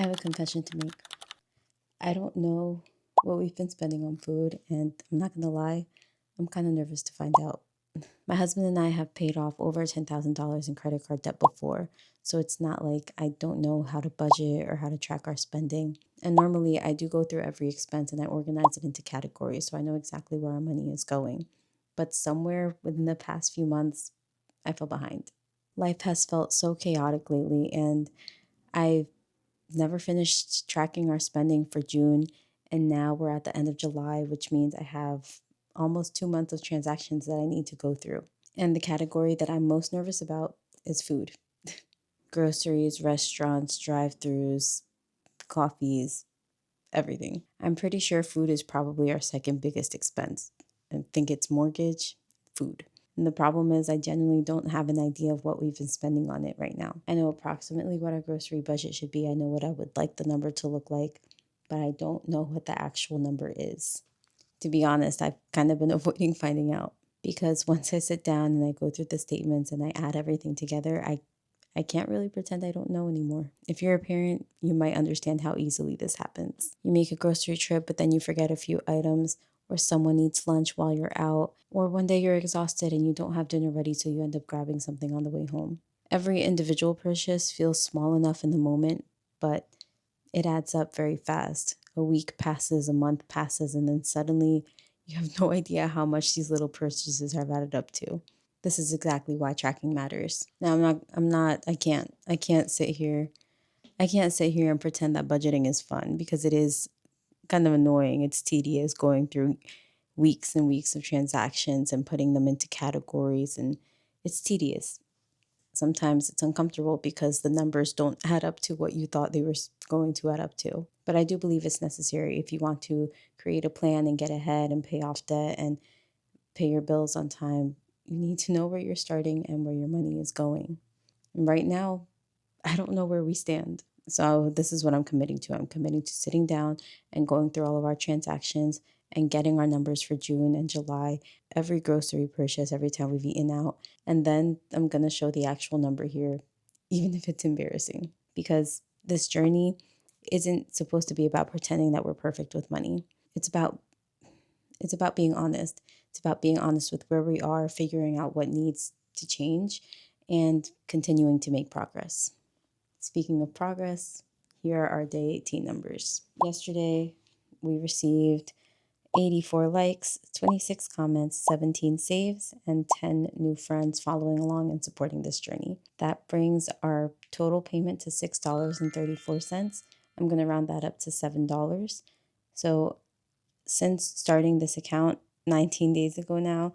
I have a confession to make. I don't know what we've been spending on food, and I'm not going to lie, I'm kind of nervous to find out. My husband and I have paid off over $10,000 in credit card debt before, so it's not like I don't know how to budget or how to track our spending. And normally I do go through every expense and I organize it into categories so I know exactly where our money is going. But somewhere within the past few months, I fell behind. Life has felt so chaotic lately, and I've never finished tracking our spending for June. And now we're at the end of July, which means I have almost 2 months of transactions that I need to go through. And the category that I'm most nervous about is food. Groceries, restaurants, drive-throughs, coffees, everything. I'm pretty sure food is probably our second biggest expense. I think it's mortgage, food. And the problem is, I genuinely don't have an idea of what we've been spending on it right now. I know approximately what our grocery budget should be. I know what I would like the number to look like, but I don't know what the actual number is. To be honest, I've kind of been avoiding finding out because once I sit down and I go through the statements and I add everything together, I can't really pretend I don't know anymore. If you're a parent, you might understand how easily this happens. You make a grocery trip, but then you forget a few items, or someone eats lunch while you're out, or one day you're exhausted and you don't have dinner ready, so you end up grabbing something on the way home. Every individual purchase feels small enough in the moment, but it adds up very fast. A week passes, a month passes, and then suddenly you have no idea how much these little purchases have added up to. This is exactly why tracking matters. Now I can't sit here. I can't sit here and pretend that budgeting is fun because it is kind of annoying. It's tedious going through weeks and weeks of transactions and putting them into categories, and it's tedious. Sometimes it's uncomfortable because the numbers don't add up to what you thought they were going to add up to. But I do believe it's necessary if you want to create a plan and get ahead and pay off debt and pay your bills on time. You need to know where you're starting and where your money is going. And right now, I don't know where we stand. So this is what I'm committing to. I'm committing to sitting down and going through all of our transactions and getting our numbers for June and July, every grocery purchase, every time we've eaten out. And then I'm going to show the actual number here, even if it's embarrassing, because this journey isn't supposed to be about pretending that we're perfect with money. It's about it's about being honest. It's about being honest with where we are, figuring out what needs to change, and continuing to make progress. Speaking of progress, here are our day 18 numbers. Yesterday, we received 84 likes, 26 comments, 17 saves, and 10 new friends following along and supporting this journey. That brings our total payment to $6.34. I'm going to round that up to $7. So since starting this account 19 days ago now,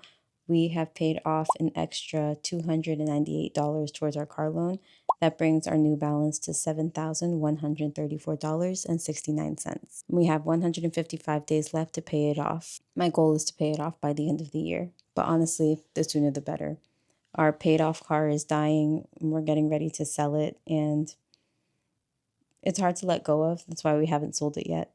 we have paid off an extra $298 towards our car loan. That brings our new balance to $7,134.69. We have 155 days left to pay it off. My goal is to pay it off by the end of the year, but honestly, the sooner the better. Our paid off car is dying. We're getting ready to sell it, and it's hard to let go of. That's why we haven't sold it yet.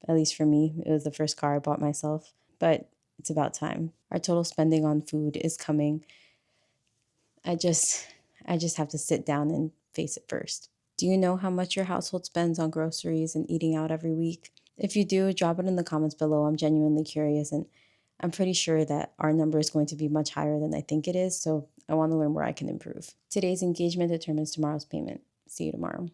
At least for me, it was the first car I bought myself, but it's about time. Our total spending on food is coming. I just I just have to sit down and face it first. Do you know how much your household spends on groceries and eating out every week? If you do, drop it in the comments below. I'm genuinely curious, and I'm pretty sure that our number is going to be much higher than I think it is, so I want to learn where I can improve. Today's engagement determines tomorrow's payment. See you tomorrow.